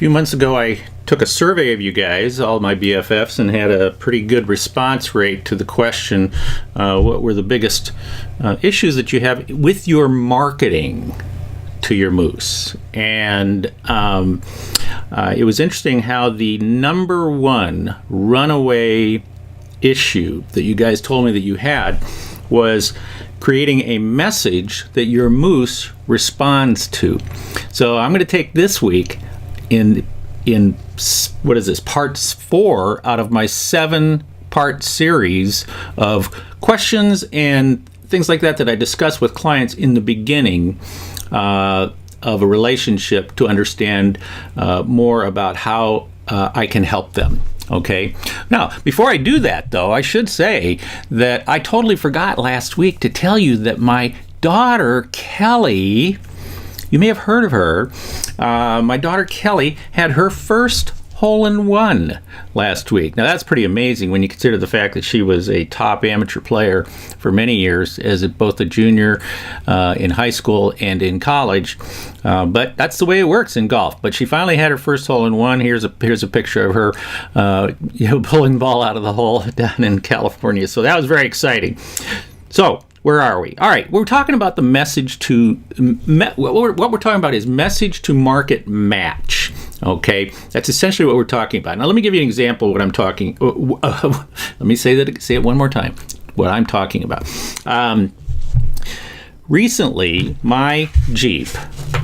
few months ago, I took a survey of you guys, all my BFFs, and had a pretty good response rate to the question, what were the biggest issues that you have with your marketing to your moose? And it was interesting how the number one runaway issue that you guys told me that you had was creating a message that your moose responds to. So I'm going to take this week in what is this, part 4 out of my 7-part series of questions and things like that I discuss with clients in the beginning of a relationship to understand more about how I can help them. Okay. Now, before I do that, though, I should say that I totally forgot last week to tell you that my daughter, Kelly, you may have heard of her. My daughter, Kelly, had her first hole-in-one last week. Now, that's pretty amazing when you consider the fact that she was a top amateur player for many years as both a junior in high school and in college. But that's the way it works in golf. But she finally had her first hole-in-one. Here's a picture of her pulling the ball out of the hole down in California. So that was very exciting. So where are we? All right, we're talking about the message to, what we're talking about is message to market match. Okay, that's essentially what we're talking about. Now, let me give you an example of what I'm talking. Let me say it one more time. What I'm talking about. Recently, my Jeep.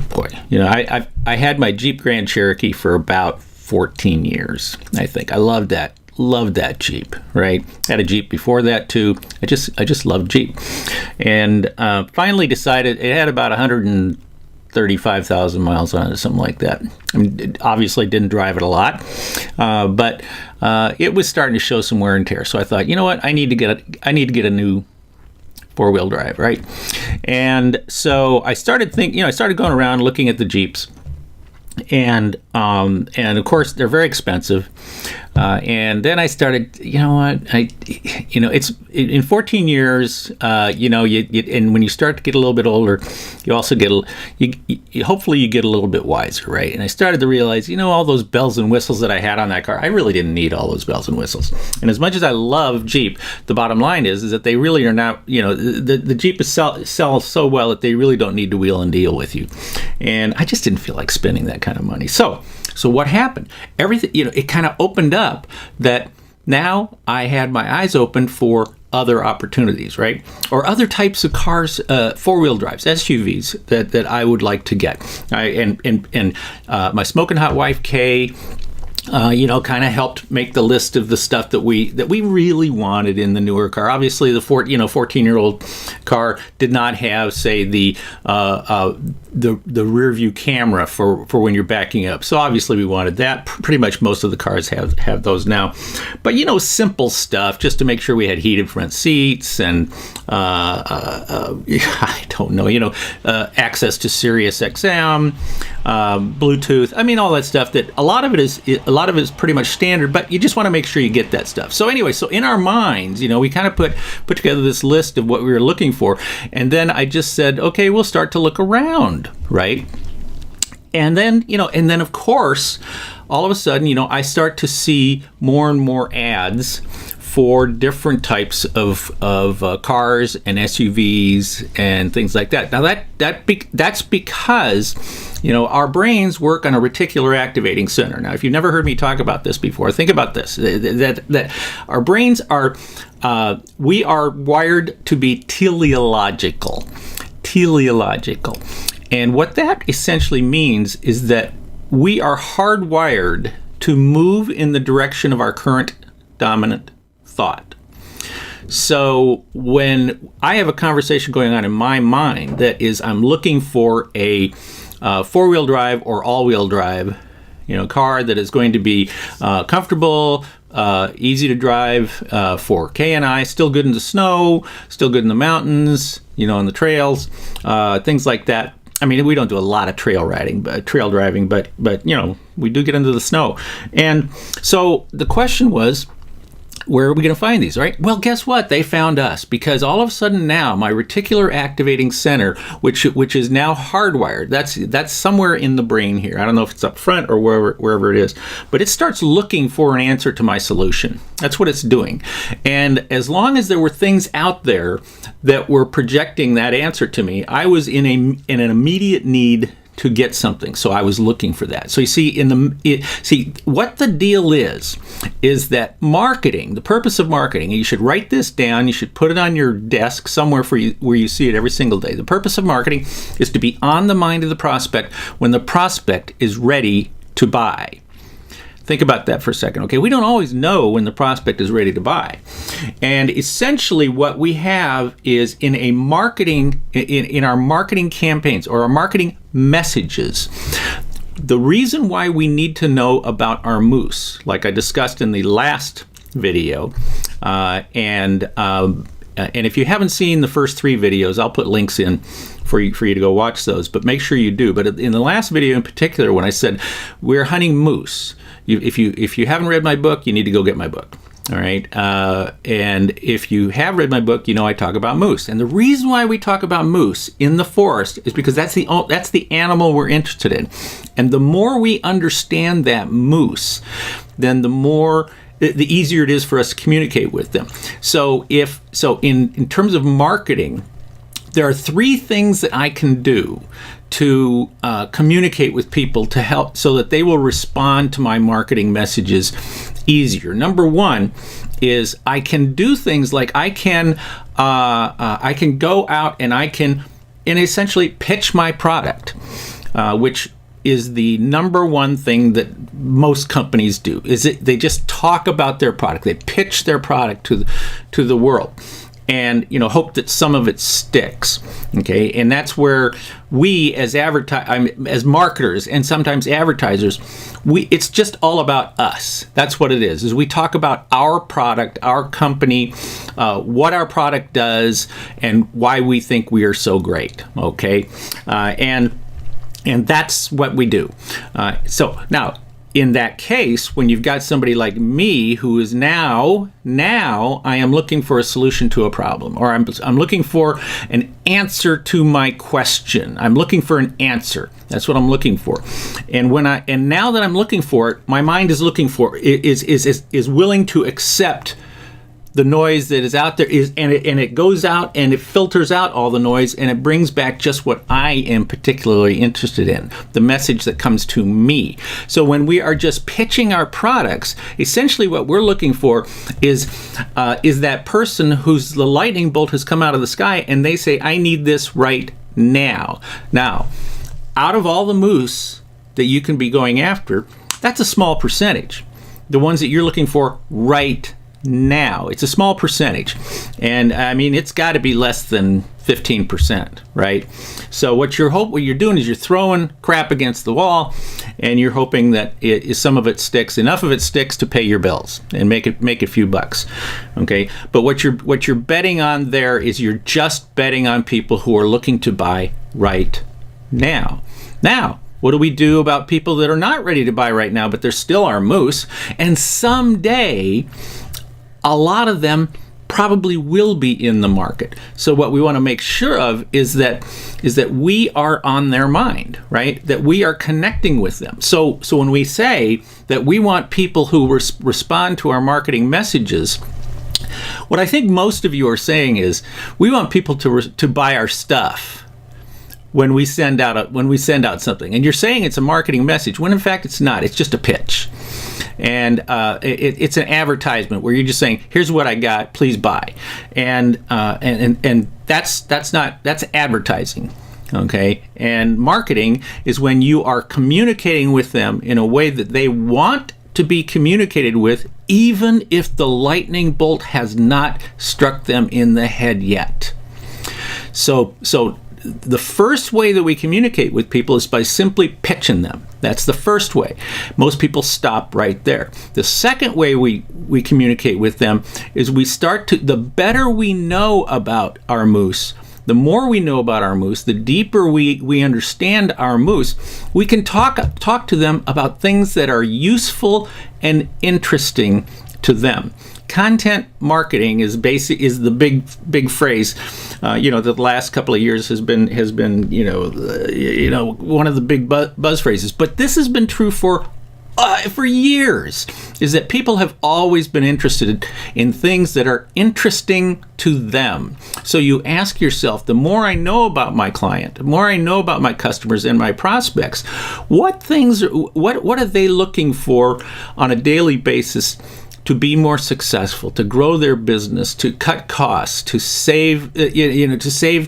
Boy, I had my Jeep Grand Cherokee for about 14 years. I think I loved that. Loved that Jeep, right? Had a Jeep before that too. I just loved Jeep, and finally decided it had about 135,000 miles on it, something like that. I mean, obviously didn't drive it a lot, but it was starting to show some wear and tear. So I thought, you know what, I need to get a new 4-wheel drive, right? And so I started I started going around looking at the Jeeps. And of course they're very expensive. And then I started, it's in 14 years, and when you start to get a little bit older, you also get, hopefully you get a little bit wiser, right? And I started to realize, all those bells and whistles that I had on that car, I really didn't need all those bells and whistles. And as much as I love Jeep, the bottom line is that they really are not, the Jeep sells so well that they really don't need to wheel and deal with you. And I just didn't feel like spending that kind of money. So what happened? Everything, it kind of opened up that now I had my eyes open for other opportunities, right? Or other types of cars, 4-wheel drives, SUVs that I would like to get. My smoking hot wife, Kay, kind of helped make the list of the stuff that we really wanted in the newer car. Obviously, the 14-year-old car did not have, say, the rear view camera for when you're backing up. So obviously we wanted that. Pretty much most of the cars have those now. But simple stuff just to make sure we had heated front seats and I don't know, access to Sirius XM, Bluetooth. I mean, all that stuff that a lot of it is pretty much standard, but you just want to make sure you get that stuff. So anyway, so in our minds, we kind of put together this list of what we were looking for, and then I just said, okay, we'll start to look around, right? And then, of course, all of a sudden, I start to see more and more ads for different types of cars and SUVs and things like that. Now that's because our brains work on a reticular activating center. Now, if you've never heard me talk about this before, think about this: that our brains are we are wired to be teleological, and what that essentially means is that we are hardwired to move in the direction of our current dominant thought. So when I have a conversation going on in my mind that is, I'm looking for a 4-wheel drive or all-wheel drive, car that is going to be comfortable, easy to drive for Kay and I, still good in the snow, still good in the mountains, on the trails, things like that. I mean, we don't do a lot of trail driving, but we do get into the snow. And so the question was, where are we going to find these, right? Well, guess what? They found us, because all of a sudden now my reticular activating center, which is now hardwired, that's somewhere in the brain here. I don't know if it's up front or wherever it is, but it starts looking for an answer to my solution. That's what it's doing. And as long as there were things out there that were projecting that answer to me, I was in an immediate need to get something, so I was looking for that. So you see, see what the deal is that marketing, the purpose of marketing, and you should write this down, you should put it on your desk somewhere where you see it every single day. The purpose of marketing is to be on the mind of the prospect when the prospect is ready to buy. Think about that for a second. Okay, we don't always know when the prospect is ready to buy. And essentially what we have is in a marketing, in our marketing campaigns or our marketing messages, the reason why we need to know about our moose, like I discussed in the last video, and if you haven't seen the first 3 videos, I'll put links in for you to go watch those, but make sure you do. But in the last video in particular, when I said we're hunting moose, if you haven't read my book, you need to go get my book. All right, and if you have read my book, you know I talk about moose. And the reason why we talk about moose in the forest is because that's the animal we're interested in. And the more we understand that moose, then the easier it is for us to communicate with them. So in terms of marketing, there are 3 things that I can do to communicate with people to help so that they will respond to my marketing messages easier. Number 1 is I can do things like I can go out and I can essentially pitch my product, which is the number 1 thing that most companies do. They just talk about their product. They pitch their product to the world, and hope that some of it sticks. Okay, and that's where we as marketers and sometimes advertisers, it's just all about us. That's what it is we talk about our product, our company, what our product does, and why we think we are so great. Okay, and that's what we do. So now, in that case, when you've got somebody like me who is now I am looking for a solution to a problem, or I'm looking for an answer to my question. I'm looking for an answer. That's what I'm looking for. And now that I'm looking for it, my mind is looking for is willing to accept the noise that is out there, and it goes out and it filters out all the noise, and it brings back just what I am particularly interested in, the message that comes to me. So when we are just pitching our products, essentially what we're looking for is that person the lightning bolt has come out of the sky, and they say, I need this right now. Now, out of all the moose that you can be going after, that's a small percentage. The ones that you're looking for right now, it's a small percentage, and I mean it's got to be less than 15%, right? So what you're doing is you're throwing crap against the wall, and you're hoping that some of it sticks, enough of it sticks to pay your bills and make a few bucks. Okay, but what you're betting on there is you're just betting on people who are looking to buy right now. Now, what do we do about people that are not ready to buy right now, but they're still our moose, and someday a lot of them probably will be in the market. So what we want to make sure of is that we are on their mind, right? That we are connecting with them. So when we say that we want people who respond to our marketing messages, what I think most of you are saying is we want people to buy our stuff when we send out something. And you're saying it's a marketing message when in fact it's not. It's just a pitch. And it's an advertisement where you're just saying, here's what I got, please buy. And that's advertising. Okay, and marketing is when you are communicating with them in a way that they want to be communicated with, even if the lightning bolt has not struck them in the head yet. So the first way that we communicate with people is by simply pitching them. That's the first way. Most people stop right there. The second way we communicate with them is the better we know about our moose, the more we know about our moose, the deeper we understand our moose, we can talk to them about things that are useful and interesting to them. content marketing is the big phrase. The last couple of years has been one of the big buzz phrases. But this has been true for years, is that people have always been interested in things that are interesting to them. So you ask yourself, the more I know about my client, the more I know about my customers and my prospects, what are they looking for on a daily basis to be more successful, to grow their business, to cut costs, to save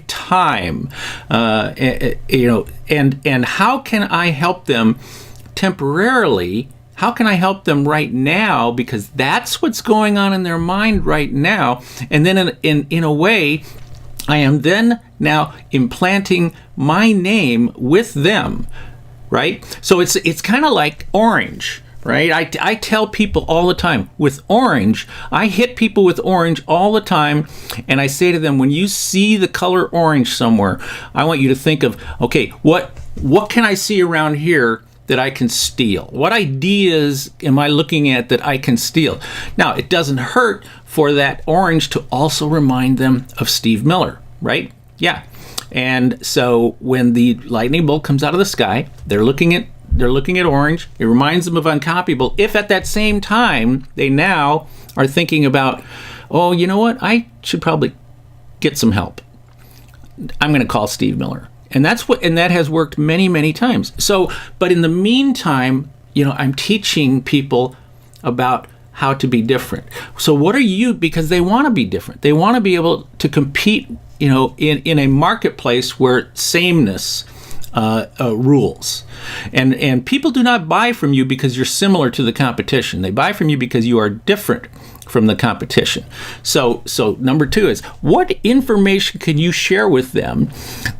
time, and how can I help them temporarily? How can I help them right now? Because that's what's going on in their mind right now. And then in a way, I am then now implanting my name with them, right? So it's kind of like orange. Right? I tell people all the time, with orange, I hit people with orange all the time, and I say to them, when you see the color orange somewhere, I want you to think of, okay, what can I see around here that I can steal? What ideas am I looking at that I can steal? Now, it doesn't hurt for that orange to also remind them of Steve Miller, right? Yeah. And so when the lightning bolt comes out of the sky, they're looking at orange. It reminds them of Uncopyable. If at that same time they now are thinking about, oh, you know what? I should probably get some help. I'm going to call Steve Miller. And that has worked many, many times. So, but in the meantime, I'm teaching people about how to be different. So what are you, because they want to be different. They want to be able to compete, in a marketplace where sameness rules. And people do not buy from you because you're similar to the competition. They buy from you because you are different from the competition. So number 2 is, what information can you share with them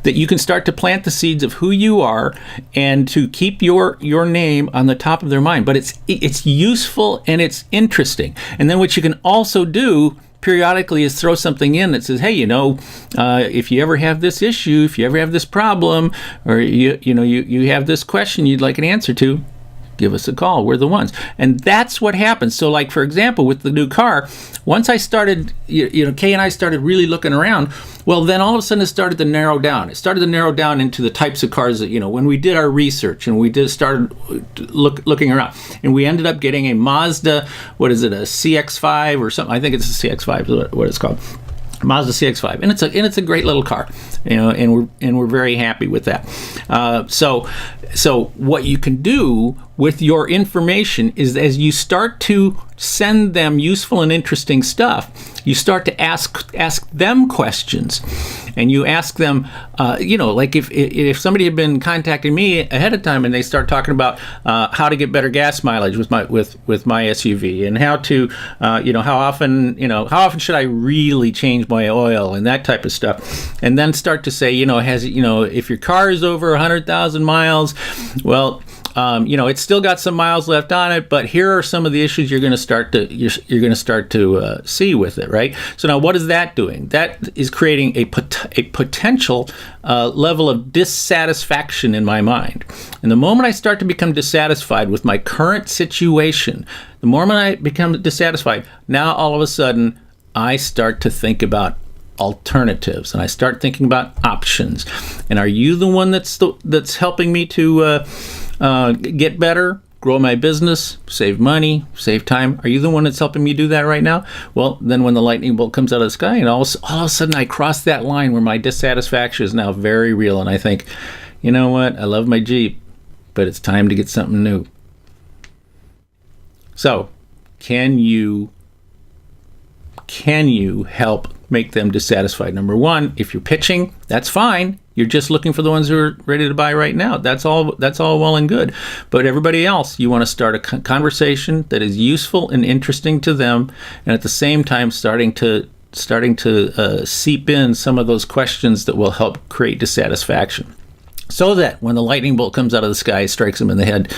that you can start to plant the seeds of who you are and to keep your name on the top of their mind? But it's useful and it's interesting. And then what you can also do periodically is throw something in that says, hey, if you ever have this issue, if you ever have this problem, or you have this question you'd like an answer to, give us a call. We're the ones. And that's what happens. So, like, for example, with the new car, once I started, Kay and I started really looking around, well, then all of a sudden it started to narrow down. It started to narrow down into the types of cars that, when we did our research and we started looking around, and we ended up getting a Mazda, what is it, a CX-5 or something? I think it's a CX-5 is what it's called. Mazda CX-5, and it's a great little car, and we're very happy with that. So what you can do with your information is, as you start to send them useful and interesting stuff, you start to ask them questions, and you ask them, like if somebody had been contacting me ahead of time and they start talking about how to get better gas mileage with my SUV, and how to, how often should I really change my oil and that type of stuff, and then start to say, if your car is over 100,000 miles, well, it's still got some miles left on it, but here are some of the issues you're going to start to see with it, right? So now, what is that doing? That is creating a potential level of dissatisfaction in my mind. And the moment I start to become dissatisfied with my current situation, the moment I become dissatisfied, now all of a sudden I start to think about alternatives, and I start thinking about options. And are you the one that's helping me to get better, grow my business, save money, save time? Are you the one that's helping me do that right now? Well, then when the lightning bolt comes out of the sky, and all of a sudden I cross that line where my dissatisfaction is now very real, and I think, you know what, I love my Jeep, but it's time to get something new. So, can you help make them dissatisfied? Number 1, if you're pitching, that's fine. You're just looking for the ones who are ready to buy right now. That's all well and good. But everybody else, you want to start a conversation that is useful and interesting to them, and at the same time starting to seep in some of those questions that will help create dissatisfaction, so that when the lightning bolt comes out of the sky, strikes them in the head,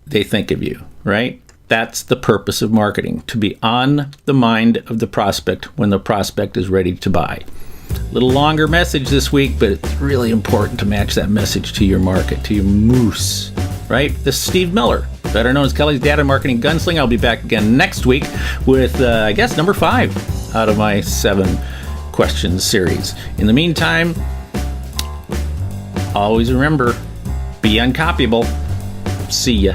they think of you, right? That's the purpose of marketing, to be on the mind of the prospect when the prospect is ready to buy. A little longer message this week, but it's really important to match that message to your market, to your moose, right? This is Steve Miller. better known as Kelly's Data Marketing Gunsling. I'll be back again next week with, I guess, number 5 out of my 7 questions series. In the meantime, always remember, be uncopyable. See ya.